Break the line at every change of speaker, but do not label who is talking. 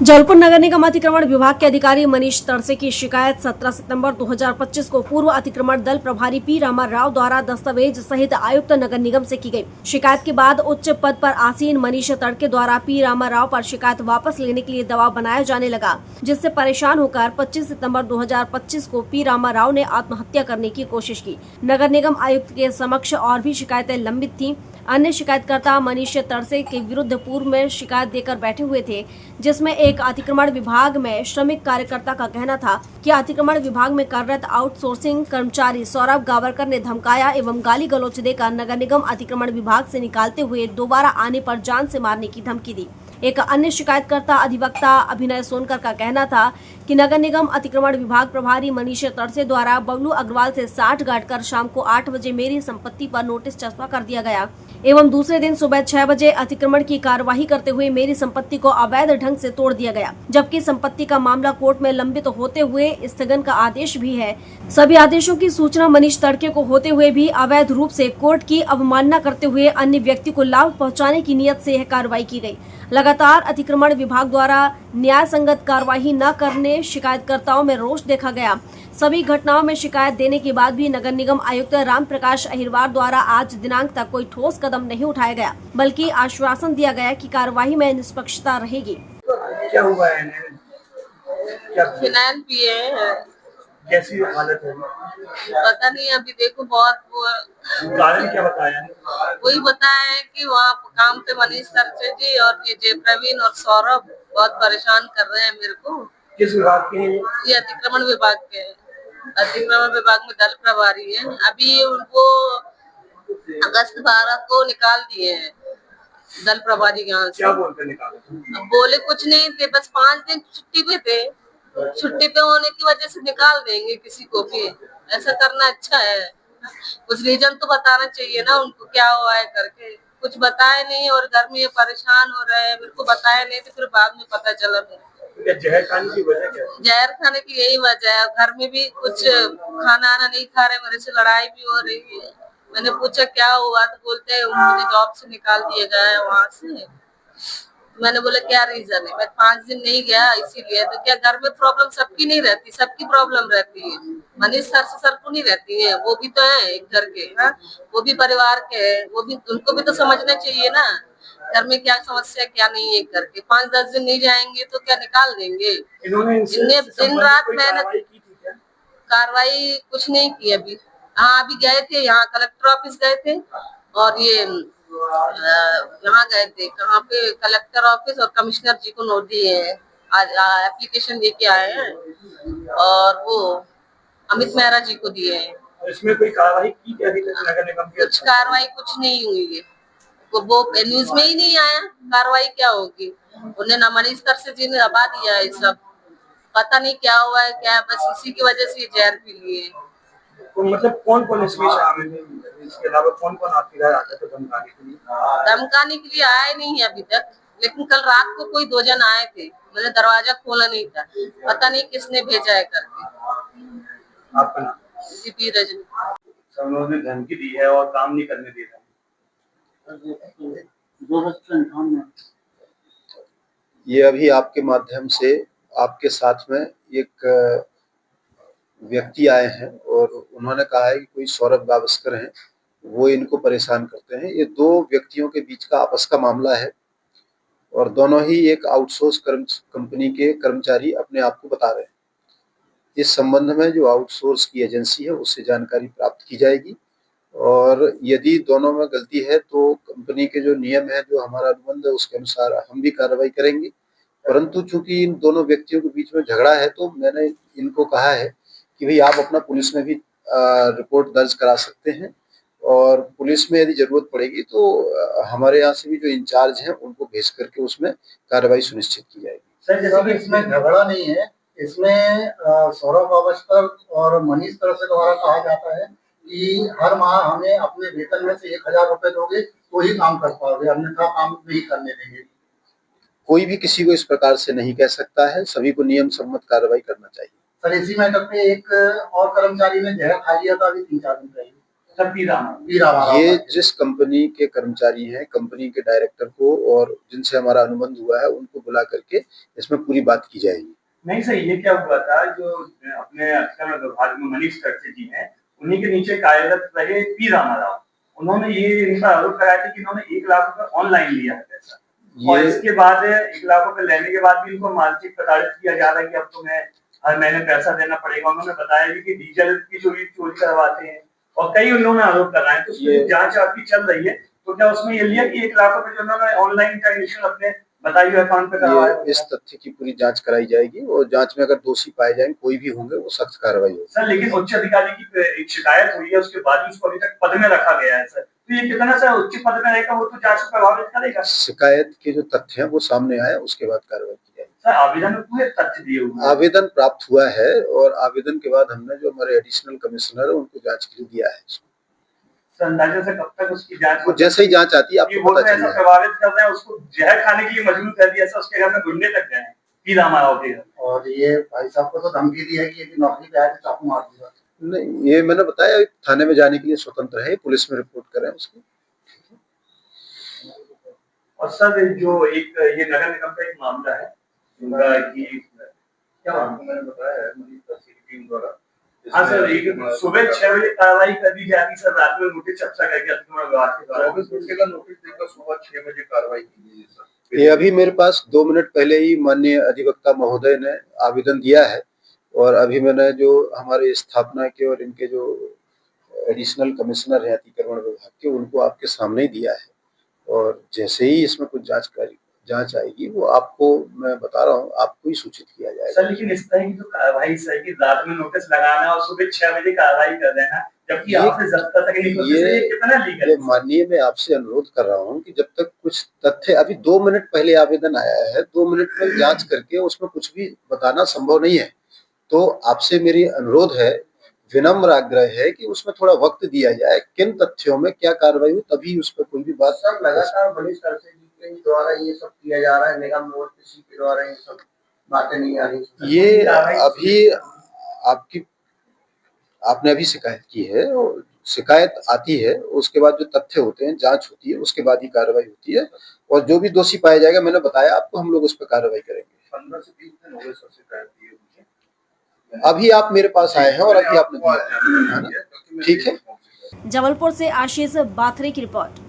जबलपुर नगर निगम अतिक्रमण विभाग के अधिकारी मनीष तरसे की शिकायत 17 सितंबर 2025 को पूर्व अतिक्रमण दल प्रभारी पी रामा राव द्वारा दस्तावेज सहित आयुक्त नगर निगम से की गई। शिकायत के बाद उच्च पद पर आसीन मनीष तड़के द्वारा पी रामा राव पर शिकायत वापस लेने के लिए दबाव बनाया जाने लगा, जिससे परेशान होकर 25 सितंबर 2025 को पी रामा राव ने आत्महत्या करने की कोशिश की। नगर निगम आयुक्त के समक्ष और भी शिकायतें लंबित थीं। अन्य शिकायतकर्ता मनीष तरसे के विरुद्ध पूर्व में शिकायत देकर बैठे हुए थे, जिसमें एक अतिक्रमण विभाग में श्रमिक कार्यकर्ता का कहना था कि अतिक्रमण विभाग में कार्यरत आउटसोर्सिंग कर्मचारी सौरभ गावरकर ने धमकाया एवं गाली गलौच देकर नगर निगम अतिक्रमण विभाग से निकालते हुए दोबारा आने पर जान से मारने की धमकी दी। एक अन्य शिकायतकर्ता अधिवक्ता अभिनय सोनकर का कहना था कि नगर निगम अतिक्रमण विभाग प्रभारी मनीष तरसे द्वारा बबलू अग्रवाल से साठ गांठकर शाम को 8 बजे मेरी संपत्ति पर नोटिस चस्पा कर दिया गया एवं दूसरे दिन सुबह 6 बजे अतिक्रमण की कार्यवाही करते हुए मेरी संपत्ति को अवैध ढंग से तोड़ दिया गया, जबकि संपत्ति का मामला कोर्ट में लंबित होते हुए स्थगन का आदेश भी है। सभी आदेशों की सूचना मनीष तड़के को होते हुए भी अवैध रूप से कोर्ट की अवमानना करते हुए अन्य व्यक्ति को लाभ पहुँचाने की नियत से यह कार्रवाई की गयी। लगातार अतिक्रमण विभाग द्वारा न्याय संगत कार्रवाई न करने शिकायतकर्ताओं में रोष देखा गया। सभी घटनाओं में शिकायत देने के बाद भी नगर निगम आयुक्त राम प्रकाश अहिरवार द्वारा आज दिनांक तक कोई ठोस कदम नहीं उठाया गया, बल्कि आश्वासन दिया गया कि कार्रवाई में निष्पक्षता रहेगी।
क्या हुआ है? क्या
फिनाइल पिए हैं?
कैसी हालत है?
पता नहीं, अभी देखो बहुत
कारण क्या बताया?
वही बताया है कि वहाँ काम पे मनीष तरसे जी और ये जय प्रवीण और सौरभ बहुत परेशान कर रहे हैं मेरे को।
किस विभाग के हैं?
ये अतिक्रमण विभाग के हैं। अतिक्रमण विभाग में दल प्रभारी है। अभी उनको अगस्त 12 को निकाल दिए हैं दल प्रभारी यहाँ से।
क्या बोलते निकाले?
अब बोले कुछ नहीं थे, बस 5 दिन छुट्टी पे थे। छुट्टी पे होने की वजह से निकाल देंगे किसी को भी। ऐसा करना अच्छा है? कुछ रीजन तो बताना चाहिए ना उनको, क्या हुआ है करके। कुछ बताए नहीं और घर में ये परेशान हो रहे हैं। मेरे को बताया नहीं तो फिर बाद में पता चला मेरे को।
जहर खाने की वजह क्या है?
जहर खाने की यही वजह है। घर में भी कुछ खाना आना नहीं खा रहे, मेरे से लड़ाई भी हो रही है। मैंने पूछा क्या हुआ तो बोलते हैं मुझे जॉब से निकाल दिया गया है वहाँ से। मैंने बोला क्या रीजन है? मैं 5 दिन नहीं गया इसीलिए। तो क्या घर में प्रॉब्लम सबकी नहीं रहती? सबकी प्रॉब्लम रहती है। मनीष सर से सर को नहीं रहती है, वो भी तो है एक घर के। हाँ, वो भी परिवार के है, वो भी, उनको भी तो समझना चाहिए ना घर में क्या समस्या क्या नहीं है करके। 5-10 दिन नहीं जाएंगे तो क्या निकाल देंगे?
इन्होंने
दिन रात मेहनत। कार्रवाई कुछ नहीं की अभी। हाँ, अभी गए थे यहाँ कलेक्टर ऑफिस गए थे और ये यहाँ गए थे, कहाँ पे, कलेक्टर ऑफिस और कमिश्नर जी को नोट दिए हैं। आज एप्लीकेशन लेके आए हैं और वो अमित मेहरा जी को दिए हैं।
इसमें कोई कार्रवाई की क्या अभी तक नगर निगम की?
कुछ कार्रवाई कुछ नहीं हुई है। वो न्यूज में ही नहीं आया, कार्रवाई क्या होगी? उन्हें न मनीष तरसे जी ने दबा दिया है सब। पता नहीं क्या हुआ है क्या, बस इसी की वजह से जहर पी लिए।
तो मतलब कौन इसमें शामिल है? इसके अलावा कौन आपके घर आता है धमकाने के लिए?
धमकाने के लिए आए नहीं है अभी तक, लेकिन कल रात को कोई 2 जन आए थे। मैंने दरवाजा खोला नहीं था, पता नहीं किसने भेजा है करके।
आपका नाम?
जीपी रजनी।
उन्होंने धमकी दी है और काम नहीं करने दे रहा है।
ये अभी आपके माध्यम से आपके साथ में एक व्यक्ति आए हैं और उन्होंने कहा है कि कोई सौरभ गावस्कर हैं, वो इनको परेशान करते हैं। ये 2 व्यक्तियों के बीच का आपस का मामला है और दोनों ही एक आउटसोर्स कंपनी के कर्मचारी अपने आप को बता रहे हैं। इस संबंध में जो आउटसोर्स की एजेंसी है उससे जानकारी प्राप्त की जाएगी और यदि दोनों में गलती है तो कंपनी के जो नियम है, जो हमारा अनुबंध है, उसके अनुसार हम भी कार्रवाई करेंगे। परंतु चूंकि इन दोनों व्यक्तियों के बीच में झगड़ा है तो मैंने इनको कहा है कि भाई आप अपना पुलिस में भी रिपोर्ट दर्ज करा सकते हैं और पुलिस में यदि जरूरत पड़ेगी तो हमारे यहाँ से भी जो इंचार्ज हैं उनको भेज करके उसमें कार्रवाई सुनिश्चित की जाएगी।
सर, जैसे इसमें झगड़ा नहीं है, इसमें सौरभ गावस्कर और मनीष तरसे द्वारा कहा जाता है कि हर माह हमें अपने वेतन में से 1000 रुपए दोगे तो ही काम कर पाओगे, अन्यथा काम नहीं करने देंगे।
कोई भी किसी को इस प्रकार से नहीं कह सकता है, सभी को नियम सम्मत कार्रवाई करना चाहिए।
सर, इसी मैटर पे एक और कर्मचारी ने जहर खा लिया था अभी 3-4 दिन पहले।
सर पीरामा
पीरा राव
ये
का।
जिस कंपनी के कर्मचारी हैं, कंपनी के डायरेक्टर को और जिनसे हमारा अनुबंध हुआ है उनको बुला करके इसमें पूरी बात की जाएगी।
नहीं सर, ये क्या हुआ था, जो अपने अक्षर विभाग में मनीष खड़से जी हैं, उन्हीं के नीचे कार्यरत रहे पी रामा राव, उन्होंने ये इनका आरोप लगाया था कि इन्होंने 1 लाख रुपए ऑनलाइन लिया है पैसा, और इसके बाद 1 लाख रुपए लेने के बाद भी इनको मानसिक प्रताड़ित किया जा रहा है कि अब तुम्हें हर महीने पैसा देना पड़ेगा। उन्होंने बताया भी कि डीजल की चोरी करवाते हैं, और कई उन्होंने आरोप लगाए। तो उसमें जांच आपकी चल रही है, तो क्या उसमें ये लिया कि 1 लाख रुपए जो उन्होंने ऑनलाइन ट्रांजेक्शन अपने बताइए अकाउंट पे करवाया?
इस तथ्य की पूरी जांच कराई जाएगी और जांच में अगर दोषी पाए जाएंगे, कोई भी होंगे, वो सख्त कार्रवाई होगी।
सर लेकिन उच्च अधिकारी की एक शिकायत हुई है, उसके बाद भी उसको अभी तक पद में रखा गया है सर, तो ये कितना सर उच्च पद में रहेगा, वो तो जांच को प्रभावित करेगा।
शिकायत के जो तथ्य हैं वो सामने आए, उसके बाद कार्रवाई की जाएगी।
सर आवेदन में पूरे तथ्य दिए हुए हैं।
आवेदन प्राप्त हुआ है और आवेदन के बाद हमने जो हमारे एडिशनल कमिश्नर है उनको जांच के लिए दिया है।
सर अंदाजा से कब तक उसकी जांच
तो जैसे ही जांच आती है आपको पता चल
जाएगा। प्रभावित कर रहे हैं, उसको जहर खाने के लिए मजबूर कर दिया सर, उसके घर में गुंडे तक गए हैं पी रामा राव के घर।
और ये भाई साहब को तो धमकी दी है कि यदि नौकरी पे आए तो चाकू मार दूंगा।
नहीं, ये मैंने बताया थाने में जाने के लिए स्वतंत्र है, पुलिस में रिपोर्ट करें उसको।
और सर जो एक ये नगर निगम का एक मामला है कि क्या मैंने बताया है मनीष खड़से की टीम द्वारा। हाँ सर, एक सुबह 6 बजे कार्रवाई कर दी जाती, सर रात में नोटिस चर्चा करके अतिक्रमण विभाग के द्वारा 24 घंटे का नोटिस देकर सुबह 6 बजे कार्रवाई की गई है सर।
ये अभी मेरे पास 2 मिनट पहले ही माननीय अधिवक्ता महोदय ने आवेदन दिया है, और अभी मैंने जो हमारे स्थापना के और इनके जो एडिशनल कमिश्नर हैं अतिक्रमण विभाग के, उनको आपके सामने ही दिया है, और जैसे ही इसमें कुछ जांच आएगी वो आपको मैं बता रहा हूँ, आपको ही सूचित किया जाएगा।
सर लेकिन इस तरह की जो कार्रवाई सर की रात में नोटिस लगाना और सुबह 6 बजे कार्रवाई कर देना, जबकि आपसे जब्त तक नहीं होती, ये कितना लीगल है?
माननीय मैं आपसे अनुरोध कर रहा हूँ कि जब तक कुछ तथ्य, अभी 2 मिनट पहले आवेदन आया है, 2 मिनट में जांच करके उसमें कुछ भी बताना संभव नहीं है। तो आपसे मेरी अनुरोध है, विनम्र आग्रह है कि उसमें थोड़ा वक्त दिया जाए, किन तथ्यों में क्या कार्रवाई हो, तभी उस पर कोई भी बात।
सब लगातार मनीष खड़से जी के द्वारा ये सब किया जा रहा है, निगम और किसी के द्वारा ये सब बातें नहीं आ रही।
ये अभी आपने अभी शिकायत की है, और शिकायत आती है, उसके बाद जो तथ्य होते हैं, जांच होती है, उसके बाद ही कार्रवाई होती है, और जो भी दोषी पाया जाएगा, मैंने बताया आपको, हम लोग उस पर कार्रवाई करेंगे।
15 से 20 दिन हो गए सर शिकायत दी है।
अभी आप मेरे पास आए हैं और अभी आपने दिया है ना, ठीक है।
जबलपुर से आशीष बाथरे की रिपोर्ट।